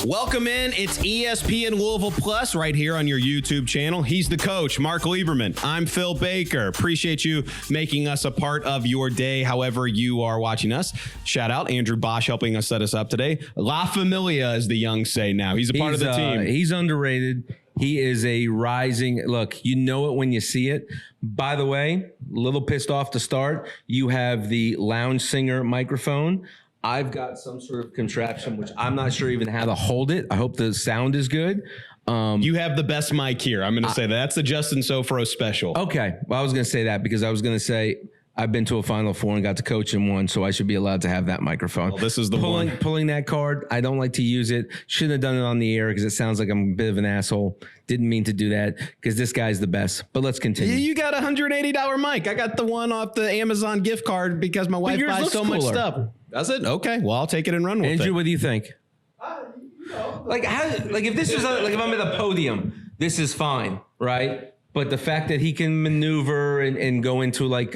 Welcome in. It's ESPN Louisville Plus right here on your YouTube channel. He's the coach, Mark Lieberman. I'm Phil Baker. Appreciate you making us a part of your day, however you are watching us. Shout out Andrew Bosch helping us set us up today. La Familia, as the young say now. He's a part of the team. He's underrated. He is a rising, look, you know it when you see it. By the way, a little pissed off to start. You have the lounge singer microphone. I've got some sort of contraption, which I'm not sure even how to hold it. I hope the sound is good. You have the best mic here. I'm going to say that. That's the Justin Soforo special. Okay. Well, I was going to say that because I was going to say I've been to a Final Four and got to coach in one, so I should be allowed to have that microphone. Well, this is the one. Pulling that card. I don't like to use it. Shouldn't have done it on the air because it sounds like I'm a bit of an asshole. Didn't mean to do that because this guy's the best. But let's continue. You got a $180 mic. I got the one off the Amazon gift card because my wife buys so much stuff. Does it? Okay. Well, I'll take it and run with it. Andrew, what do you think? Like if this was like if I'm at a podium, this is fine, right? But the fact that he can maneuver and go into like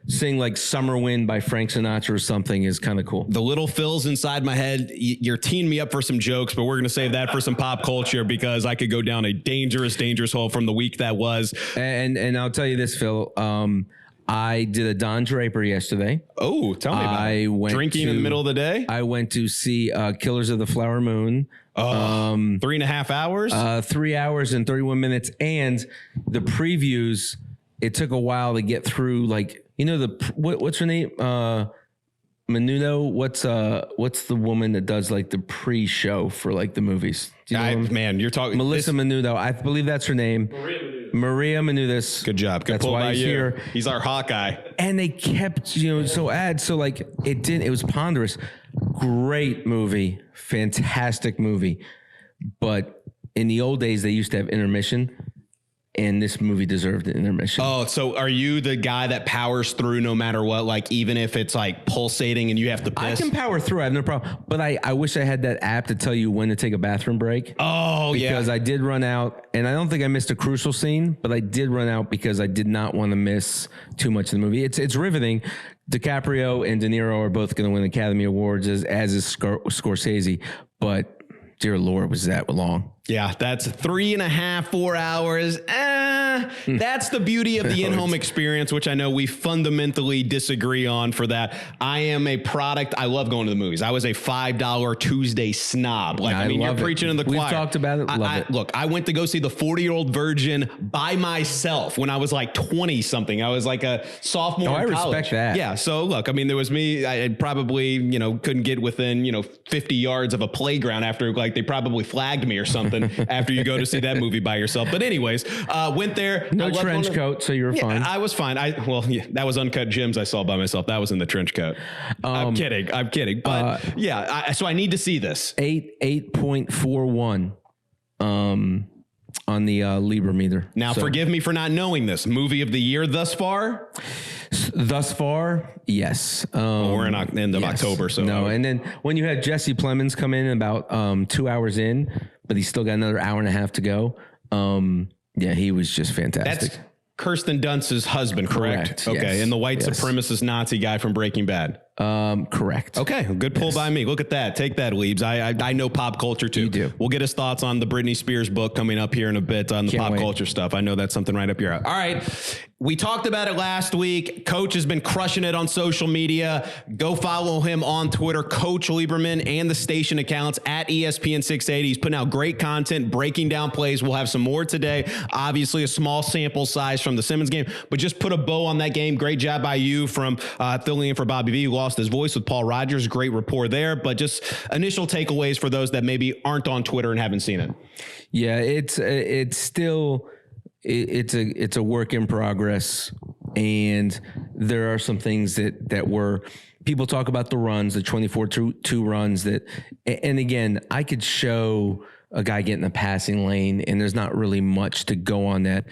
sing like Summer Wind by Frank Sinatra or something is kind of cool. The little Phil's inside my head. You're teeing me up for some jokes, but we're going to save that for some pop culture because I could go down a dangerous hole from the week that was. And I'll tell you this, Phil. I did a Don Draper yesterday. Oh, tell me about it. Drinking in the middle of the day? I went to see Killers of the Flower Moon. 3.5 hours? 3 hours and 31 minutes. And the previews, it took a while to get through. Like, what's her name? Menudo. What's the woman that does like the pre-show for like the movies? Do you know you're talking Melissa Menudo. I believe that's her name. Maria Menounos. Good job. Good pull by you. Here. He's our Hawkeye. And they kept, so like it was ponderous. Great movie. Fantastic movie. But in the old days, they used to have intermission. And this movie deserved an intermission. Oh, so are you the guy that powers through no matter what? Like, even if it's like pulsating and you have to piss? I can power through. I have no problem. But I wish I had that app to tell you when to take a bathroom break. Oh, because I did run out. And I don't think I missed a crucial scene, but I did run out because I did not want to miss too much of the movie. It's riveting. DiCaprio and De Niro are both going to win Academy Awards, as is Scorsese. But dear Lord, was that long? Yeah, that's 3.5, 4 hours. That's the beauty of the in-home experience, which I know we fundamentally disagree on for that. I am a product. I love going to the movies. I was a $5 Tuesday snob. Like, you're preaching in the choir. We've talked about it. Look, I went to go see the 40-Year-Old Virgin by myself when I was like 20 something. I was like a sophomore in college. I respect that. Yeah. So look, there was me. I probably, couldn't get within, 50 yards of a playground after like they probably flagged me or something. After you go to see that movie by yourself. But anyways, went there. No trench coat, so you were fine. I was fine. That was Uncut Gems I saw by myself. That was in the trench coat. I'm kidding. But so I need to see this. 8.41 on the Lieber meter. Now, forgive me for not knowing this. Movie of the year thus far? Thus far, yes. We're in end of October, so no. And then when you had Jesse Plemons come in about 2 hours in, but he's still got another hour and a half to go. He was just fantastic. That's Kirsten Dunst's husband, correct? Okay, yes. And the white supremacist Nazi guy from Breaking Bad. Correct. Okay, good pull by me. Look at that. Take that, Liebs. I know pop culture too. You do. We'll get his thoughts on the Britney Spears book coming up here in a bit on the pop culture stuff. I know that's something right up your alley. All right. We talked about it last week. Coach has been crushing it on social media. Go follow him on Twitter, Coach Lieberman, and the station accounts at ESPN 680. He's putting out great content, breaking down plays. We'll have some more today. Obviously, a small sample size from the Simmons game, but just put a bow on that game. Great job by you from filling in for Bobby V, who lost his voice with Paul Rogers. Great rapport there, but just initial takeaways for those that maybe aren't on Twitter and haven't seen it. Yeah, it's still... It's a work in progress, and there are some things that were people talk about the runs, the 24-2 runs that, and again, I could show a guy getting a passing lane and there's not really much to go on that.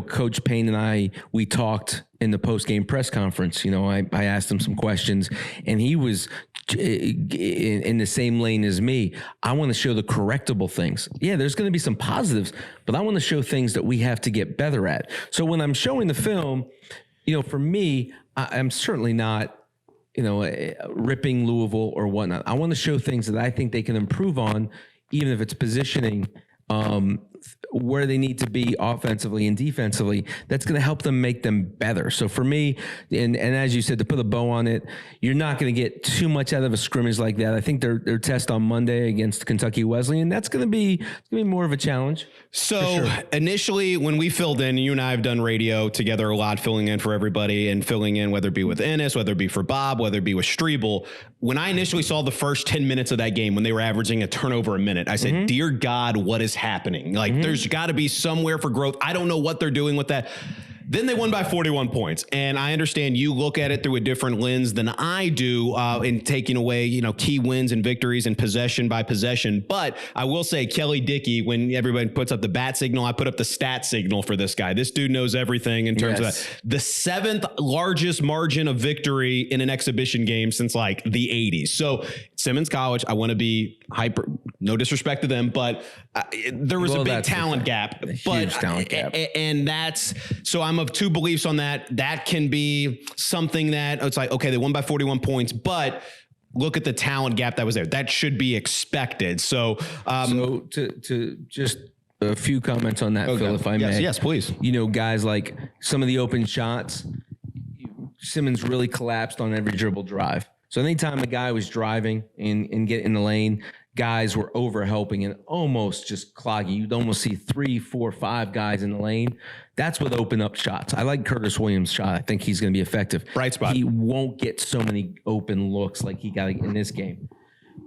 Coach Payne and we talked in the post-game press conference. I asked him some questions and he was in the same lane as me. I want to show the correctable things. Yeah, there's going to be some positives, but I want to show things that we have to get better at. So when I'm showing the film, for me, I'm certainly not ripping Louisville or whatnot. I want to show things that I think they can improve on, even if it's positioning, where they need to be offensively and defensively. That's going to help them make them better. So for me, and as you said, to put a bow on it, you're not going to get too much out of a scrimmage like that. I think their test on Monday against Kentucky Wesleyan, that's going to be more of a challenge. So initially when we filled in, you and I have done radio together a lot, filling in for everybody and filling in, whether it be with Ennis, whether it be for Bob, whether it be with Strebel. When I initially saw the first 10 minutes of that game, when they were averaging a turnover a minute, I said, dear God, what is happening? Like there's got to be somewhere for growth. I don't know what they're doing with that. Then they won by 41 points. And I understand you look at it through a different lens than I do in taking away, key wins and victories and possession by possession. But I will say Kelly Dickey, when everybody puts up the bat signal, I put up the stat signal for this guy. This dude knows everything in terms of that. The 7th largest margin of victory in an exhibition game since like the 80s. So Simmons College, I want to be hyper, no disrespect to them, but there was a big talent gap. Huge talent gap. And that's, so I'm of two beliefs on that. That can be something that it's like, okay, they won by 41 points, but look at the talent gap that was there. That should be expected. So, to just a few comments on that, Phil, if I may. Yes, please. Guys like some of the open shots, Simmons really collapsed on every dribble drive. So anytime a guy was driving and get in the lane, guys were over helping and almost just clogging. You'd almost see 3, 4, 5 guys in the lane. That's what opened up shots. I like Curtis Williams' shot. I think he's going to be effective. Bright spot. He won't get so many open looks like he got in this game.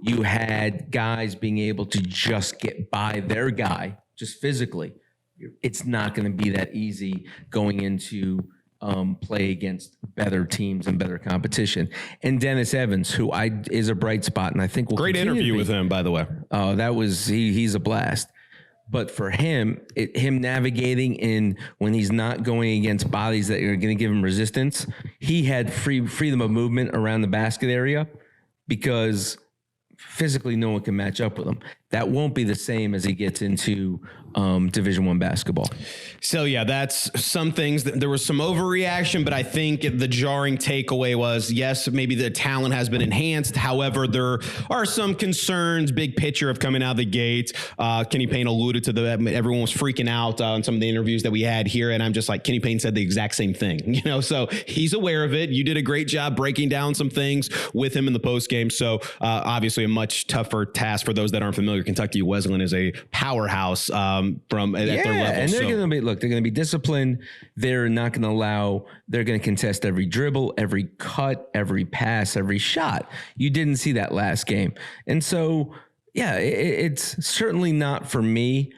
You had guys being able to just get by their guy, just physically. It's not going to be that easy going into play against better teams and better competition. And Dennis Evans, who is a bright spot, and I think will great interview with him, by the way. Oh, that was he's a blast. But for him, him navigating in when he's not going against bodies that are going to give him resistance, he had freedom of movement around the basket area because physically no one can match up with him. That won't be the same as he gets into Division I basketball. So yeah, that's some things that there was some overreaction, but I think the jarring takeaway was, yes, maybe the talent has been enhanced. However, there are some concerns, big picture of coming out of the gate. Kenny Payne alluded to that. Everyone was freaking out on some of the interviews that we had here. And I'm just like, Kenny Payne said the exact same thing, so he's aware of it. You did a great job breaking down some things with him in the post game. So obviously a much tougher task for those that aren't familiar. Kentucky Wesleyan is a powerhouse at their level. And they're going to be disciplined. They're not going to allow, they're going to contest every dribble, every cut, every pass, every shot. You didn't see that last game. And so, yeah, it's certainly not for me,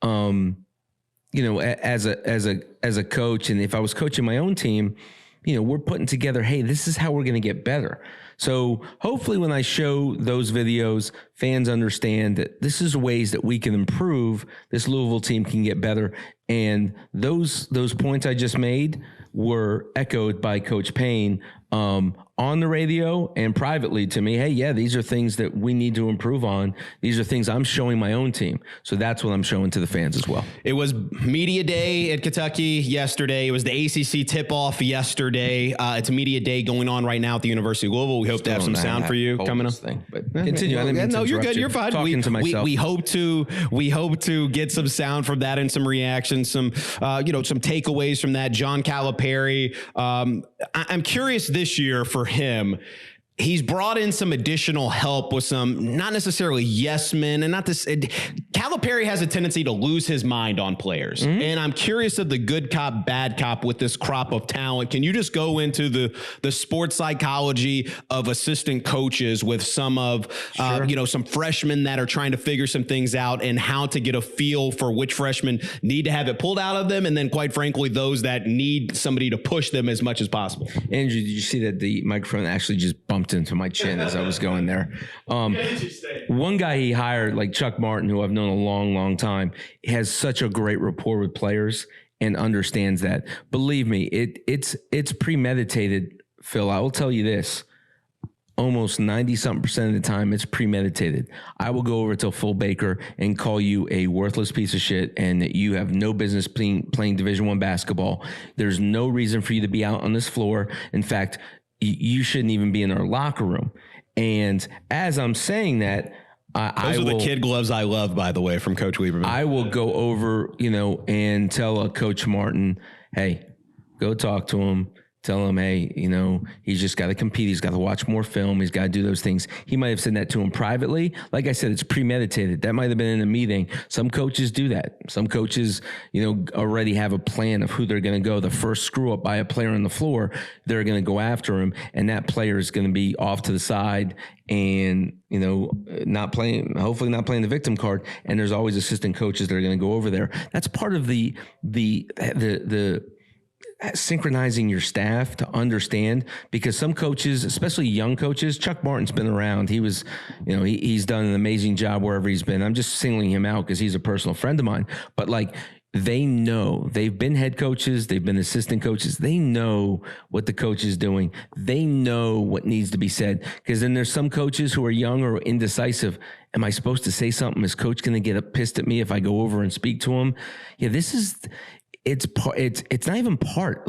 as a coach. And if I was coaching my own team, we're putting together, hey, this is how we're going to get better. So hopefully when I show those videos, fans understand that this is ways that we can improve. This Louisville team can get better. And those points I just made were echoed by Coach Payne on the radio and privately to me. Hey, yeah, these are things that we need to improve on. These are things I'm showing my own team. So that's what I'm showing to the fans as well. It was media day at Kentucky yesterday. It was the ACC tip-off yesterday. It's a media day going on right now at the University of Louisville. We hope to have some sound for you coming up. But continue. No, you're good. You're fine. We hope to get some sound from that and some reactions, some some takeaways from that. John Calipari. I'm curious this year for him. He's brought in some additional help with some, not necessarily yes men, and not this. Calipari has a tendency to lose his mind on players. Mm-hmm. And I'm curious of the good cop, bad cop with this crop of talent. Can you just go into the sports psychology of assistant coaches with some of, some freshmen that are trying to figure some things out and how to get a feel for which freshmen need to have it pulled out of them. And then quite frankly, those that need somebody to push them as much as possible. Andrew, did you see that the microphone actually just bumped into my chin as I was going there? One guy he hired, like Chuck Martin, who I've known a long, long time, has such a great rapport with players and understands that. Believe me, it's premeditated, Phil. I will tell you this. Almost 90-something% of the time, it's premeditated. I will go over to Phil Baker and call you a worthless piece of shit and that you have no business playing Division I basketball. There's no reason for you to be out on this floor. In fact, you shouldn't even be in our locker room. And as I'm saying that, those are the kid gloves I love, by the way, from Coach Lieberman. I will go over, and tell Coach Martin, hey, go talk to him. Tell him, hey, he's just got to compete. He's got to watch more film. He's got to do those things. He might have said that to him privately. Like I said, it's premeditated. That might have been in a meeting. Some coaches do that. Some coaches, already have a plan of who they're going to go. The first screw up by a player on the floor, they're going to go after him. And that player is going to be off to the side and, hopefully not playing the victim card. And there's always assistant coaches that are going to go over there. That's part of the synchronizing your staff to understand, because some coaches, especially young coaches, Chuck Martin's been around. He was, he's done an amazing job wherever he's been. I'm just singling him out because he's a personal friend of mine. But they know, they've been head coaches, they've been assistant coaches. They know what the coach is doing. They know what needs to be said. Because then there's some coaches who are young or indecisive. Am I supposed to say something? Is coach going to get pissed at me if I go over and speak to him? Yeah, it's not even part,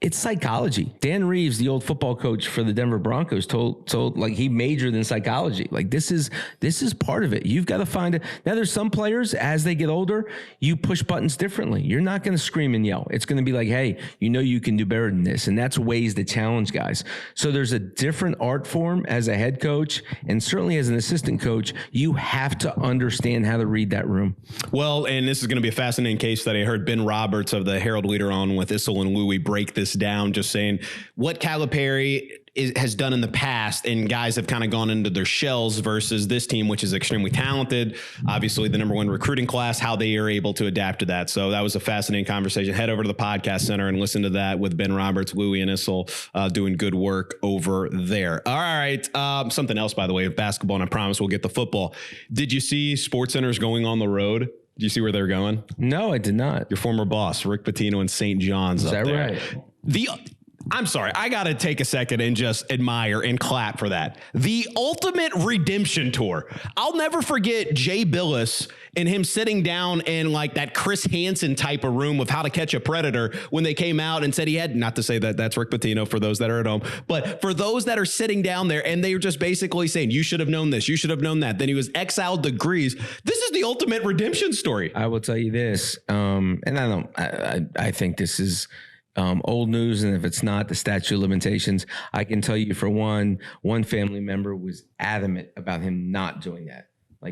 it's psychology. Dan Reeves, the old football coach for the Denver Broncos, told he majored in psychology. This is part of it. You've got to find it. Now there's some players, as they get older, you push buttons differently. You're not going to scream and yell. It's going to be like, hey, you can do better than this. And that's ways to challenge guys. So there's a different art form as a head coach, and certainly as an assistant coach, you have to understand how to read that room. Well, and this is going to be a fascinating case study. I heard Ben Roberts of the Herald Leader on with Issel and Louie break this down, just saying what Calipari has done in the past, and guys have kind of gone into their shells versus this team, which is extremely talented. Obviously the number one recruiting class, how they are able to adapt to that. So that was a fascinating conversation. Head over to the podcast center and listen to that with Ben Roberts, Louie, and Issel doing good work over there. All right. Something else, by the way, of basketball, and I promise we'll get to football. Did you see SportsCenter's going on the road? Do you see where they're going? No, I did not. Your former boss, Rick Pitino, and St. John's up there. Is that right? I'm sorry, I got to take a second and just admire and clap for that. The ultimate redemption tour. I'll never forget Jay Billis and him sitting down in that Chris Hansen type of room of How to Catch a Predator when they came out and said he had, not to say that that's Rick Pitino for those that are at home, but for those that are sitting down there and they were just basically saying, you should have known this, you should have known that. Then he was exiled degrees. This is the ultimate redemption story. I will tell you this, and I think this is old news, and if it's not, the statute of limitations. I can tell you for one family member was adamant about him not doing that.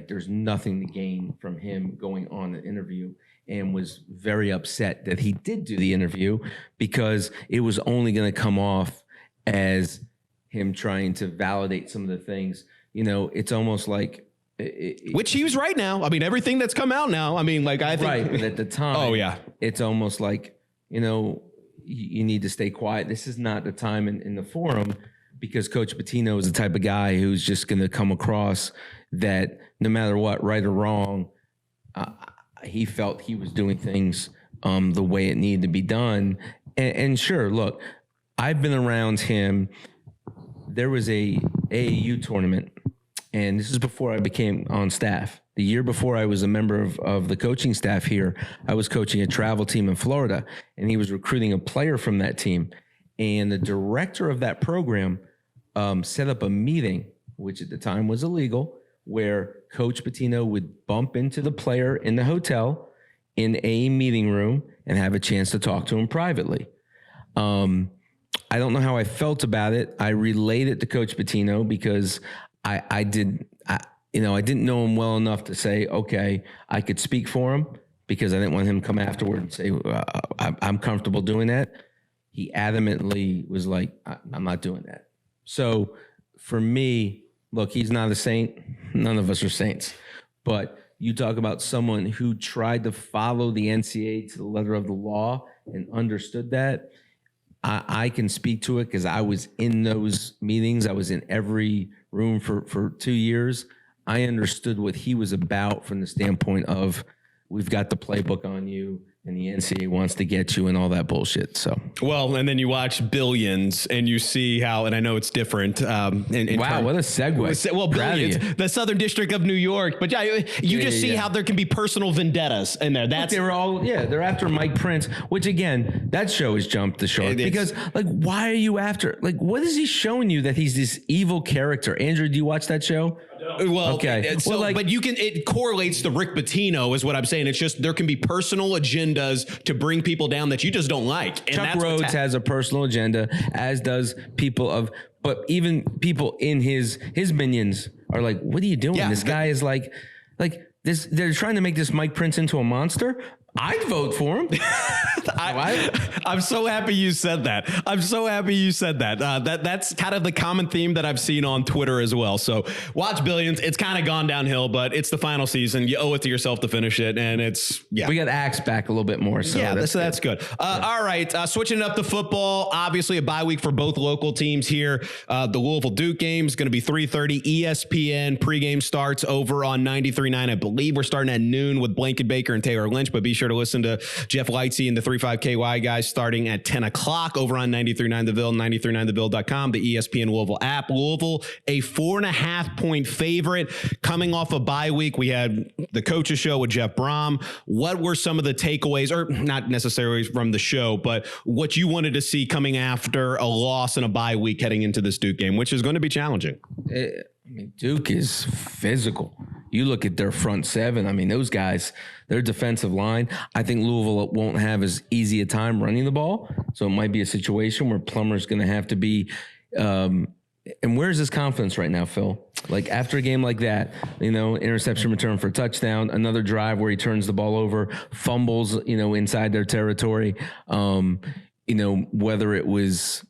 There's nothing to gain from him going on an interview, and was very upset that he did do the interview because it was only going to come off as him trying to validate some of the things. It's almost like which he was right now. I mean, everything that's come out now. I mean, I think right, but at the time, oh yeah, it's almost like you need to stay quiet. This is not the time in the forum, because Coach Pitino is the type of guy who's just going to come across that no matter what, right or wrong, he felt he was doing things the way it needed to be done. And sure, look, I've been around him. There was a AAU tournament, and this is before I became on staff. The year before I was a member of the coaching staff here, I was coaching a travel team in Florida, and he was recruiting a player from that team. And the director of that program set up a meeting, which at the time was illegal, where Coach Pitino would bump into the player in the hotel in a meeting room and have a chance to talk to him privately. I don't know how I felt about it. I relayed it to Coach Pitino because I didn't know him well enough to say, okay, I could speak for him, because I didn't want him to come afterward and say, I'm comfortable doing that. He adamantly was like, I'm not doing that. So for me, look, he's not a saint. None of us are saints. But you talk about someone who tried to follow the NCAA to the letter of the law and understood that. I can speak to it because I was in those meetings. I was in every room for 2 years. I understood what he was about from the standpoint of, we've got the playbook on you, and the NCAA wants to get you and all that bullshit. So, well, and then you watch Billions and you see how, and I know it's different. Wow, what a segue. Well, Billions, the Southern District of New York, but you just see how there can be personal vendettas in there. That's they're after Mike Prince, which again, that show has jumped the shark because like, why are you after, like, what is he showing you that he's this evil character? Andrew, do you watch that show? Well, okay. So, well, but it correlates to Rick Pitino is what I'm saying. It's just there can be personal agendas to bring people down that you just don't like. And Chuck Rhodes has a personal agenda, as does but even people in his minions are like, what are you doing? This guy is like this. They're trying to make this Mike Prince into a monster. I'd vote for him. I'm so happy you said that. That's kind of the common theme that I've seen on Twitter as well. So watch Billions. It's kind of gone downhill, but it's the final season. You owe it to yourself to finish it. And we got Axe back a little bit more. So that's good. All right. Switching up to football, obviously a bye week for both local teams here. The Louisville Duke game is going to be 3:30 ESPN. Pregame starts over on 93.9. I believe we're starting at noon with Blanket Baker and Taylor Lynch, but be sure to listen to Jeff Lightsey and the 35KY guys starting at 10 o'clock over on 93.9 The Ville, 93.9theville.com, the ESPN Louisville app. Louisville, a 4.5-point favorite coming off a bye week. We had the coaches show with Jeff Brom. What were some of the takeaways, or not necessarily from the show, but what you wanted to see coming after a loss in a bye week heading into this Duke game, which is going to be challenging? Duke is physical. You look at their front seven. I mean, those guys, their defensive line, I think Louisville won't have as easy a time running the ball. So it might be a situation where Plummer's going to have to be and where's his confidence right now, Phil? Like after a game like that, interception return for a touchdown, another drive where he turns the ball over, fumbles, inside their territory. Whether it was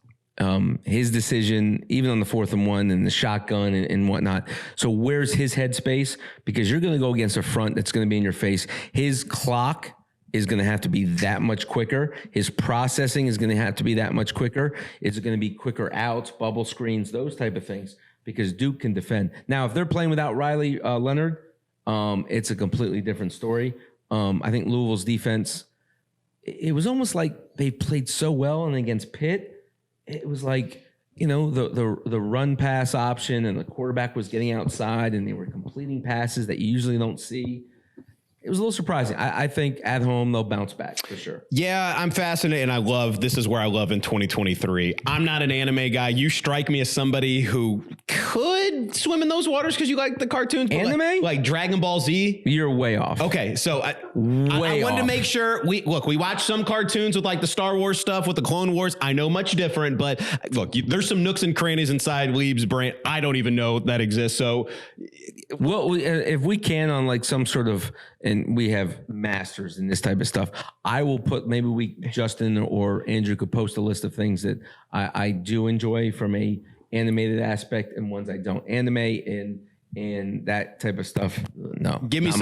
his decision, even on the 4th and 1 and the shotgun and whatnot. So where's his headspace? Because you're going to go against a front that's going to be in your face. His clock is going to have to be that much quicker. His processing is going to have to be that much quicker. It's going to be quicker outs, bubble screens, those type of things, because Duke can defend. Now, if they're playing without Riley Leonard, it's a completely different story. I think Louisville's defense, it was almost like they played so well, and against Pitt, it was like, the run pass option and the quarterback was getting outside and they were completing passes that you usually don't see. It was a little surprising. I think at home they'll bounce back for sure. Yeah, I'm fascinated, and this is where I love in 2023. I'm not an anime guy. You strike me as somebody who could swim in those waters because you like the cartoons. Anime? Like Dragon Ball Z? You're way off. Okay, so I wanted to make sure. We watch some cartoons with like the Star Wars stuff with the Clone Wars. I know much different, but look, there's some nooks and crannies inside Lieb's brain I don't even know that exists. So, well, if we can on like some sort of, and we have masters in this type of stuff, I will put, maybe Justin or Andrew could post a list of things that I do enjoy from a animated aspect and ones I don't. Anime and that type of stuff, no. Give me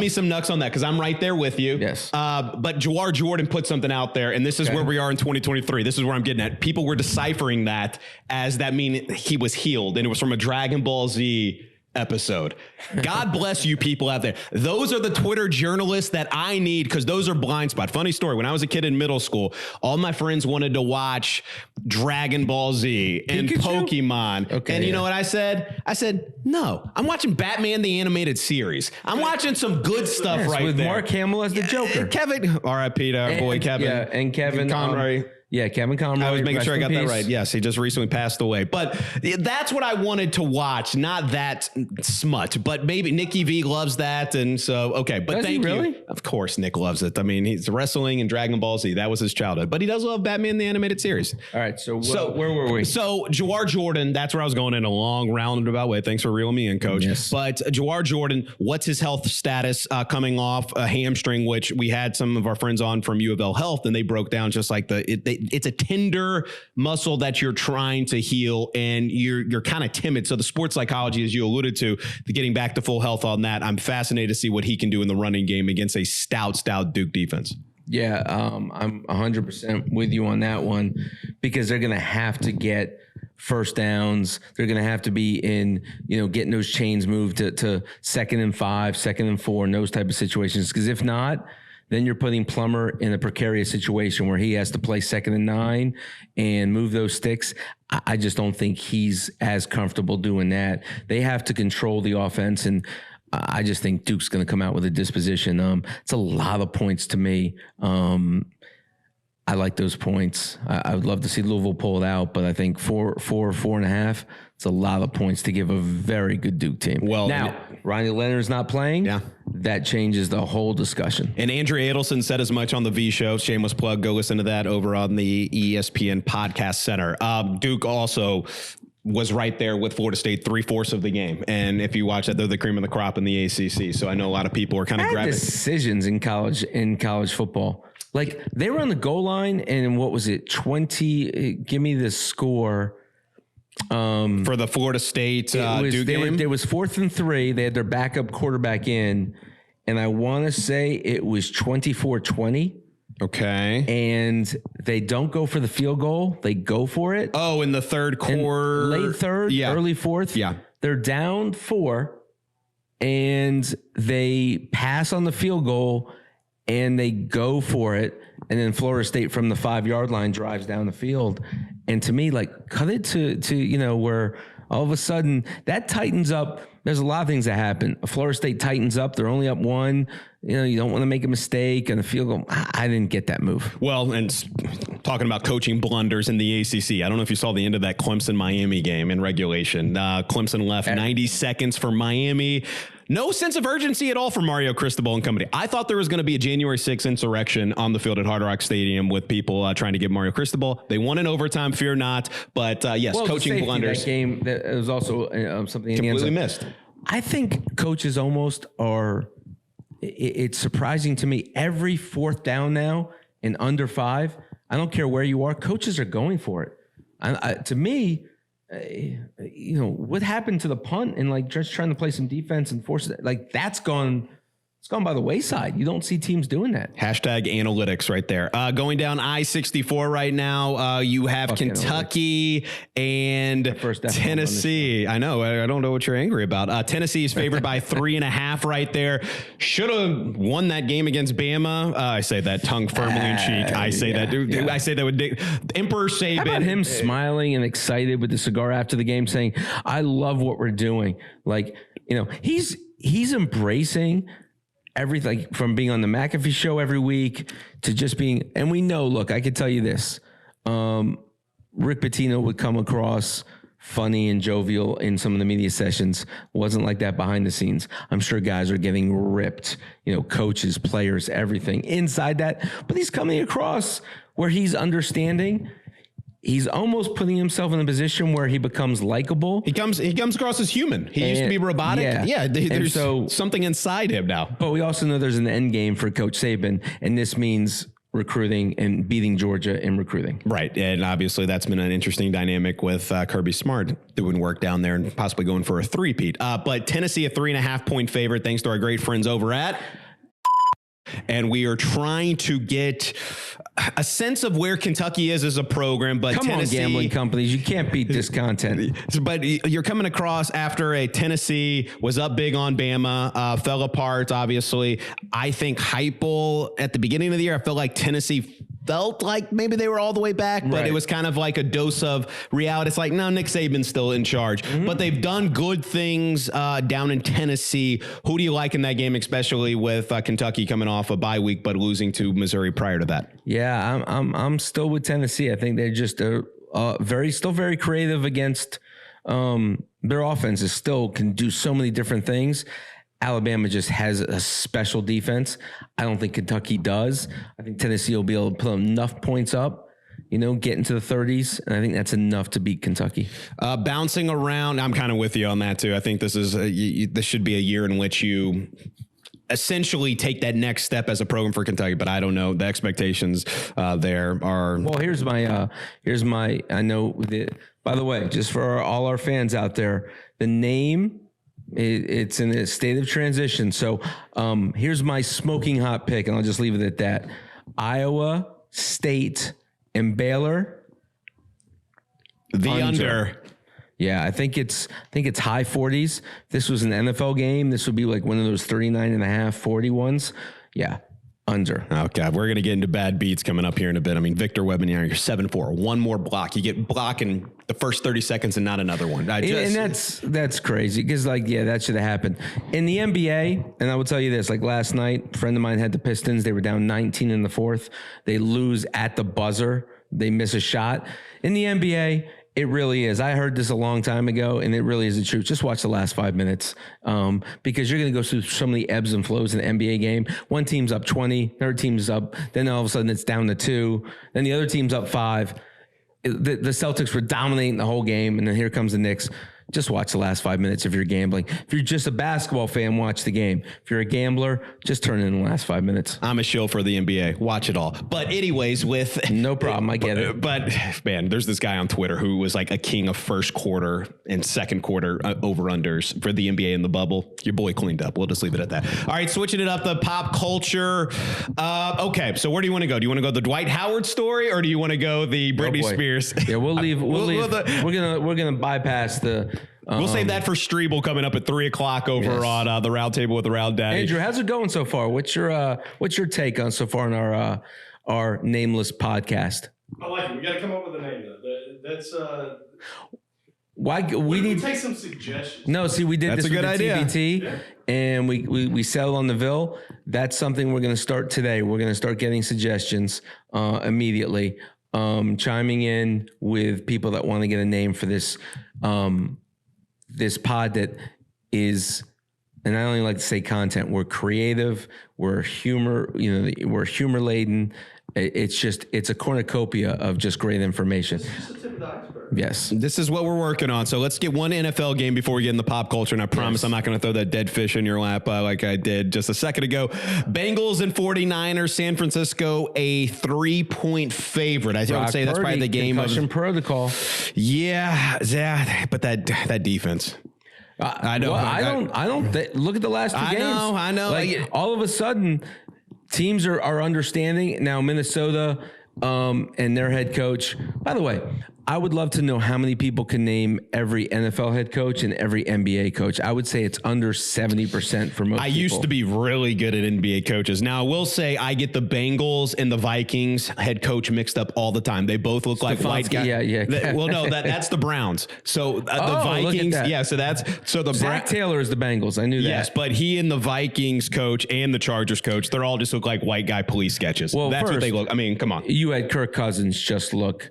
some nucks on that, because I'm right there with you. Yes. But Jawar Jordan put something out there, and this is where we are in 2023. This is where I'm getting at. People were deciphering that as that mean he was healed, and it was from a Dragon Ball Z episode. God bless you people out there. Those are the Twitter journalists that I need, because those are blind spot. Funny story. When I was a kid in middle school, all my friends wanted to watch Dragon Ball Z and Pokemon. Okay, and you know what I said? I said, no, I'm watching Batman the Animated Series. I'm watching some good stuff with there. Mark Hamill as the Joker. Kevin, R.I.P. to our boy Kevin. Yeah, and Kevin Conroy. Kevin Conroy. I was making sure I got that right. Yes, he just recently passed away. But that's what I wanted to watch, not that smut. But maybe Nicky V loves that, and so okay. But does thank he really? you. Of course, Nick loves it. I mean, he's wrestling and Dragon Ball Z. That was his childhood. But he does love Batman the Animated Series. All right. So where were we? So Jawar Jordan. That's where I was going in a long roundabout way. Thanks for reeling me in, Coach. Yes. But Jawar Jordan, what's his health status coming off a hamstring, which we had some of our friends on from U of L Health, and they broke down just like it's a tender muscle that you're trying to heal, and you're kind of timid. So the sports psychology, as you alluded to, getting back to full health on that, I'm fascinated to see what he can do in the running game against a stout Duke defense. Yeah, I'm 100% with you on that one, because they're going to have to get first downs. They're going to have to be in, getting those chains moved to 2nd and 5, 2nd and 4, and those type of situations. Because if not, then you're putting Plummer in a precarious situation where he has to play 2nd and 9 and move those sticks. I just don't think he's as comfortable doing that. They have to control the offense, and I just think Duke's going to come out with a disposition. It's a lot of points to me. I like those points. I would love to see Louisville pull it out, but I think 4.5. It's a lot of points to give a very good Duke team. Well, now Ronnie Leonard's not playing. Yeah, that changes the whole discussion. And Andrea Adelson said as much on the V Show. Shameless plug. Go listen to that over on the ESPN Podcast Center. Duke also was right there with Florida State 3/4 of the game. And if you watch that, they're the cream of the crop in the ACC. So I know a lot of people are kind of grabbing decisions in college football. Like they were on the goal line and what was it? 20, give me the score. For the Florida State Duke game? There was 4th and 3. They had their backup quarterback in, and I want to say it was 24-20. Okay. And they don't go for the field goal. They go for it. Oh, in the third quarter. Late third, early fourth. Yeah. They're down 4, and they pass on the field goal, and they go for it. And then Florida State from the 5-yard line drives down the field. And to me, like, cut it to where all of a sudden that tightens up. There's a lot of things that happen. Florida State tightens up. They're only up 1. You don't want to make a mistake and the field goal. I didn't get that move. Well, and talking about coaching blunders in the ACC, I don't know if you saw the end of that Clemson-Miami game in regulation. Clemson left 90 seconds for Miami. No sense of urgency at all for Mario Cristobal and company. I thought there was going to be a January 6th insurrection on the field at Hard Rock Stadium with people trying to get Mario Cristobal. They won in overtime, fear not. But yes, coaching blunders. That game, that was also something completely missed. I think coaches almost are. It's surprising to me. Every 4th down now and under 5, I don't care where you are, coaches are going for it. To me, what happened to the punt and like just trying to play some defense and force it? Like that's gone. It's gone by the wayside. You don't see teams doing that. Hashtag analytics right there. Going down I-64 right now. You have Kentucky and Tennessee. I know. I don't know what you're angry about. Tennessee is favored by 3.5 right there. Should have won that game against Bama. I say that tongue firmly in cheek. I say that. Yeah. I say that with Emperor Saban. How about him smiling and excited with the cigar after the game saying, I love what we're doing. Like, he's embracing everything from being on the McAfee show every week to just being, and we know, look, I could tell you this, Rick Pitino would come across funny and jovial in some of the media sessions. Wasn't like that behind the scenes. I'm sure guys are getting ripped, coaches, players, everything inside that, but he's coming across where he's understanding. He's almost putting himself in a position where he becomes likable. He comes across as human. He used to be robotic. Yeah, there's something inside him now. But we also know there's an end game for Coach Saban, and this means recruiting and beating Georgia in recruiting. Right, and obviously that's been an interesting dynamic with Kirby Smart doing work down there and possibly going for a three-peat. But Tennessee, a 3.5-point favorite, thanks to our great friends over at... And we are trying to get a sense of where Kentucky is as a program. But come Tennessee, on, gambling companies, you can't beat this content. But you're coming across after a Tennessee was up big on Bama, fell apart, obviously. I think Heupel, at the beginning of the year, I felt like Tennessee felt like maybe they were all the way back, but it was kind of like a dose of reality. It's like, no, Nick Saban's still in charge. Mm-hmm. But they've done good things down in Tennessee. Who do you like in that game, especially with Kentucky coming off a bye week, but losing to Missouri prior to that? Yeah, I'm still with Tennessee. I think they're just very creative against their offenses. Still can do so many different things. Alabama just has a special defense. I don't think Kentucky does. I think Tennessee will be able to put enough points up, get into the 30s, and I think that's enough to beat Kentucky. Bouncing around, I'm kind of with you on that too. I think this should be a year in which you essentially take that next step as a program for Kentucky, but I don't know. The expectations there are... Well, here's my, I know, by the way, just for all our fans out there, the name... It's in a state of transition. So here's my smoking hot pick, and I'll just leave it at that. Iowa State and Baylor. The under. Yeah, I think it's high 40s. If this was an NFL game, this would be like one of those 39.5, 40 ones. Yeah. Under. Oh, God. We're going to get into bad beats coming up here in a bit. I mean, Victor Wembanyama, you're 7-4. One more block. You get block in the first 30 seconds and not another one. And that's crazy because, like, yeah, that should have happened. In the NBA, and I will tell you this, like last night, a friend of mine had the Pistons. They were down 19 in the fourth. They lose at the buzzer. They miss a shot. In the NBA, it really is. I heard this a long time ago, and it really is the truth. Just watch the last 5 minutes because you're going to go through so many ebbs and flows in the NBA game. One team's up 20, third team's up, then all of a sudden it's down to 2, then the other team's up 5. The Celtics were dominating the whole game, and then here comes the Knicks. Just watch the last 5 minutes if you're gambling. If you're just a basketball fan, watch the game. If you're a gambler, just turn in the last 5 minutes. I'm a shill for the NBA. Watch it all. But anyways, no problem. I get it. But man, there's this guy on Twitter who was like a king of first quarter and second quarter over-unders for the NBA in the bubble. Your boy cleaned up. We'll just leave it at that. All right, switching it up, the pop culture. Okay, so where do you want to go? Do you want to go the Dwight Howard story or do you want to go the Britney Spears? Yeah, we'll leave. We're gonna bypass the. We'll save that for Streeble coming up at 3:00 over on the Round Table with the Round Daddy. Andrew, how's it going so far? What's your take on so far on our nameless podcast? I like it. We got to come up with a name. That's why we need to take some suggestions. No, see, we did That's this a good with the idea. TBT, and we settled on the Ville. That's something we're going to start today. We're going to start getting suggestions immediately, chiming in with people that want to get a name for this. This pod that is, and I only like to say content. We're creative. We're humor. We're humor laden. It's a cornucopia of just great information. It's just the tip of the iceberg. Yes. This is what we're working on. So let's get one NFL game before we get in the pop culture. And I promise I'm not going to throw that dead fish in your lap like I did just a second ago. Bengals and 49ers, San Francisco, a 3-point favorite. I would say that's probably the game of concussion protocol. Yeah, but that defense. I know. Well, I don't look at the last 2 games. I know. Like all of a sudden, teams are understanding now. Minnesota and their head coach. By the way, I would love to know how many people can name every NFL head coach and every NBA coach. I would say it's under 70% for most people. I used to be really good at NBA coaches. Now, I will say I get the Bengals and the Vikings head coach mixed up all the time. They both look like white guys. Yeah. Well, no, that's the Browns. So the Vikings, the Zach Taylor is the Bengals. I knew that. Yes, but he and the Vikings coach and the Chargers coach, they're all just look like white guy police sketches. Well, that's what they look. I mean, come on. You had Kirk Cousins just look.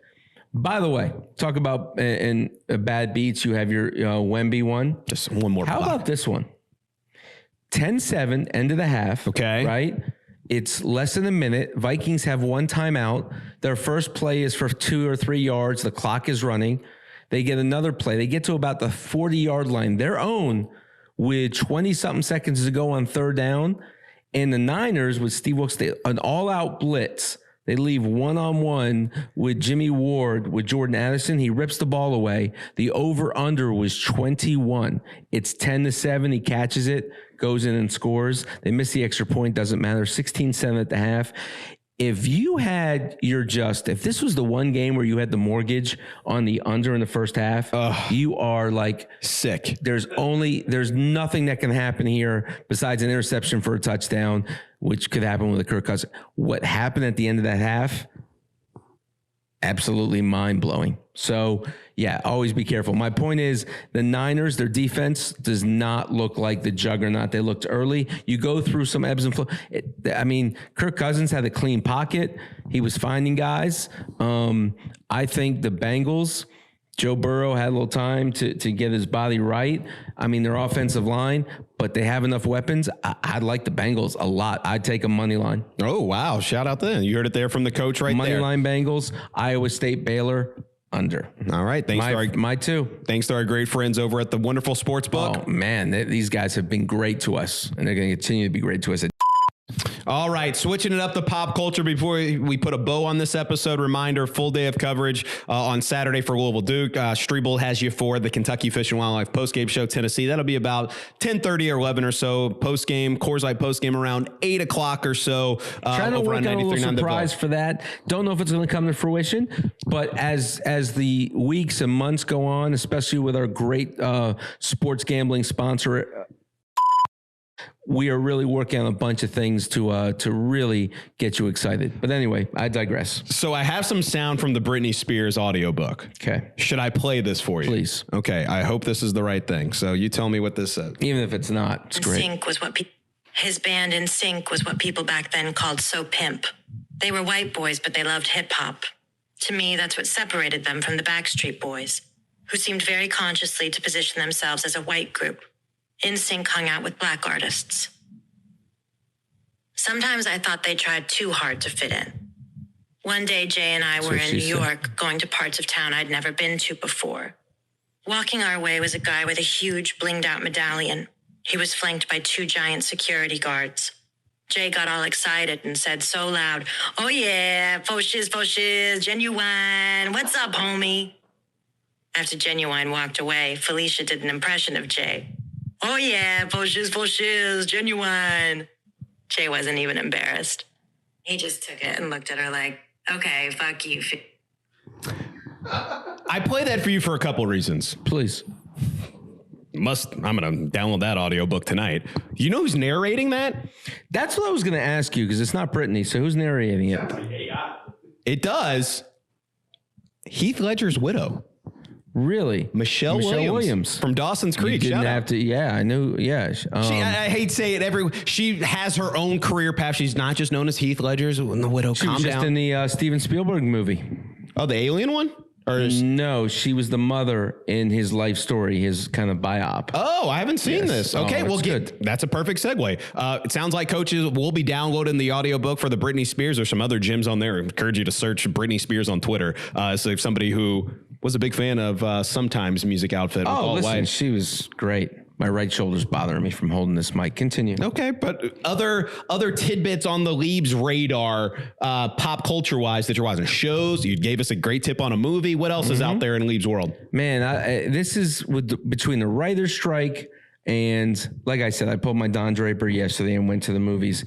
By the way, talk about in bad beats. You have your Wemby one. Just one more. How about this one? 10-7, end of the half. Okay. Right? It's less than a minute. Vikings have one timeout. Their first play is for 2 or 3 yards. The clock is running. They get another play. They get to about the 40-yard line, their own, with 20-something seconds to go on third down. And the Niners with Steve Wilkes, an all-out blitz. They leave one-on-one with Jimmy Ward, with Jordan Addison. He rips the ball away. The over-under was 21. It's 10-7. He catches it, goes in and scores. They miss the extra point. Doesn't matter. 16-7 at the half. If you had if this was the one game where you had the mortgage on the under in the first half, you are like sick. There's nothing that can happen here besides an interception for a touchdown, which could happen with a Kirk Cousins. What happened at the end of that half? Absolutely mind-blowing. So, yeah, always be careful. My point is the Niners, their defense does not look like the juggernaut they looked early. You go through some ebbs and flows. Kirk Cousins had a clean pocket. He was finding guys. I think the Bengals, Joe Burrow had a little time to get his body right. I mean, their offensive line, but they have enough weapons. I like the Bengals a lot. I'd take a money line. Oh, wow. Shout out then. You heard it there from the coach right money there. Money line Bengals, Iowa State, Baylor, under. All right. My two. Thanks to our great friends over at the Wonderful Sports Book. Oh, man. These guys have been great to us, and they're going to continue to be great to us. All right, switching it up to pop culture before we put a bow on this episode. Reminder, full day of coverage on Saturday for Louisville Duke. Streeble has you for the Kentucky Fish and Wildlife postgame show, Tennessee. That'll be about 10:30 or 11 or so. Postgame, Coors Light postgame around 8 o'clock or so. Trying to work on a little surprise for that. Don't know if it's going to come to fruition, but as the weeks and months go on, especially with our great sports gambling sponsor, we are really working on a bunch of things to really get you excited. But anyway, I digress. So I have some sound from the Britney Spears audiobook. Okay. Should I play this for you? Please. Okay. I hope this is the right thing. So you tell me what this says. Even if it's not, it's great. Sync was what his band In Sync was what people back then called So Pimp. They were white boys, but they loved hip hop. To me, that's what separated them from the Backstreet Boys, who seemed very consciously to position themselves as a white group. In Sync hung out with black artists. Sometimes I thought they tried too hard to fit in. One day, Jay and I were in New York, going to parts of town I'd never been to before. Walking our way was a guy with a huge blinged-out medallion. He was flanked by 2 giant security guards. Jay got all excited and said so loud, "Oh yeah, faux shiz, Genuine. What's up, homie?" After Genuine walked away, Felicia did an impression of Jay. "Oh yeah, faux shiz, Genuine." Jay wasn't even embarrassed. He just took it and looked at her like, "Okay, fuck you." I play that for you for a couple reasons. Please. I'm going to download that audiobook tonight. You know who's narrating that? That's what I was going to ask you, because it's not Britney. So who's narrating it? It does. Heath Ledger's widow. Really? Michelle Williams from Dawson's Creek. You didn't have to. Yeah, I knew. Yeah. I hate to say it. She has her own career path. She's not just known as Heath Ledger's widow. She was just in the Steven Spielberg movie. Oh, the Alien one? No, she was the mother in his life story, his kind of biop. Oh, I haven't seen this. Okay, good. That's a perfect segue. It sounds like coaches will be downloading the audiobook for the Britney Spears or some other gyms on there. I encourage you to search Britney Spears on Twitter. So if somebody who was a big fan of Sometimes music outfit. Listen, she was great. My right shoulder's bothering me from holding this mic. Continue. Okay, but other tidbits on the Liebs radar, pop culture wise that you're watching. Shows. You gave us a great tip on a movie. What else is out there in Liebs world? Man, this is between the writer's strike and, like I said, I pulled my Don Draper yesterday and went to the movies.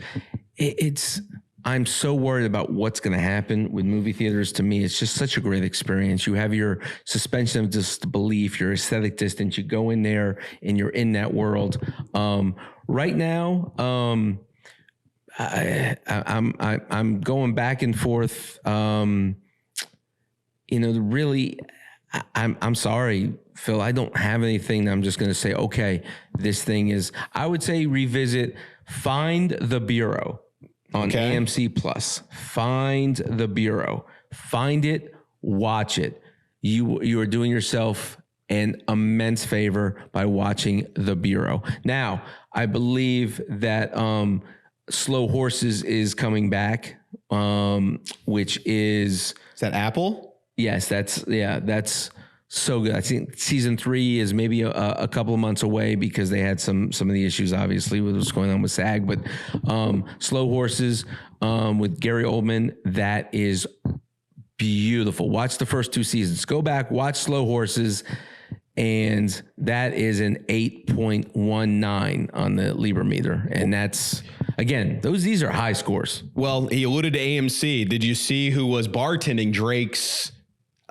I'm so worried about what's going to happen with movie theaters. To me, it's just such a great experience. You have your suspension of disbelief, your aesthetic distance. You go in there and you're in that world. Right now, I'm going back and forth. I'm sorry, Phil. I don't have anything that I'm just going to say, okay, this thing is. I would say revisit Find the Bureau. On AMC Plus. Find the Bureau. Find it, watch it. You are doing yourself an immense favor by watching The Bureau. Now, I believe that Slow Horses is coming back, which is... Is that Apple? Yes, that's so good. I think season 3 is maybe a couple of months away because they had some of the issues, obviously, with what's going on with SAG. But Slow Horses with Gary Oldman, that is beautiful. Watch the first 2 seasons. Go back, watch Slow Horses, and that is an 8.19 on the Liebermeter. And that's, again, these are high scores. Well, he alluded to AMC. Did you see who was bartending Drake's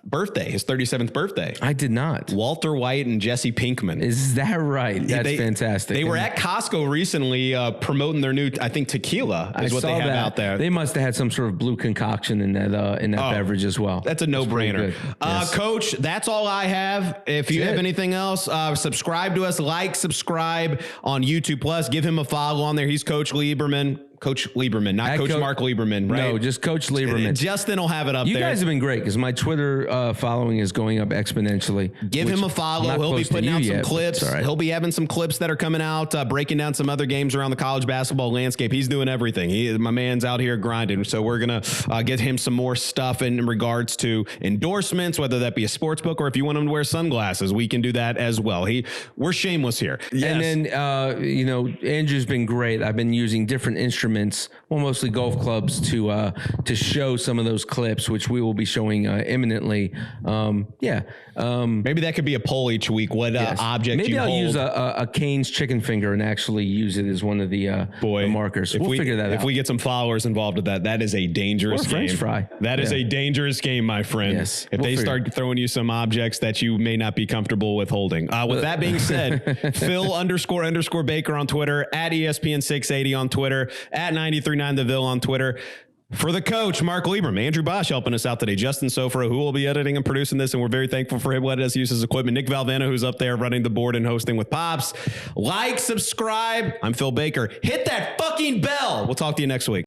birthday, his 37th birthday? I did not. Walter White and Jesse Pinkman. Is that right? That's fantastic. They were at Costco recently promoting their new, I think, tequila is what they have out there. They must have had some sort of blue concoction in that beverage as well. That's a no-brainer. Yes. Coach, that's all I have. If you have anything else, subscribe to us, subscribe on YouTube Plus. Give him a follow on there. He's Coach Lieberman. Coach Lieberman, not Coach Mark Lieberman, right? No, just Coach Lieberman. Justin will have it up there. You guys have been great because my Twitter following is going up exponentially. Give him a follow. He'll be putting out some clips. Right. He'll be having some clips that are coming out, breaking down some other games around the college basketball landscape. He's doing everything. My man's out here grinding. So we're going to get him some more stuff in regards to endorsements, whether that be a sports book or if you want him to wear sunglasses, we can do that as well. We're shameless here. Yes. And then, Andrew's been great. I've been using different instruments instruments, well, mostly golf clubs, to show some of those clips, which we will be showing imminently. Maybe that could be a poll each week. What object Maybe you I'll hold. use a Cane's chicken finger and actually use it as one of the markers. We'll figure that out. If we get some followers involved with that, that is a dangerous game. French fry. That is a dangerous game, my friend. Yes, if they start throwing you some objects that you may not be comfortable with holding. With that being said, Phil__Baker on Twitter, at ESPN 680 on Twitter, at 93.9 The Ville on Twitter. For the coach, Mark Lieberman, Andrew Bosch helping us out today, Justin Soforo, who will be editing and producing this, and we're very thankful for him letting us use his equipment, Nick Valvano, who's up there running the board and hosting with Pops. Like, subscribe. I'm Phil Baker. Hit that fucking bell. We'll talk to you next week.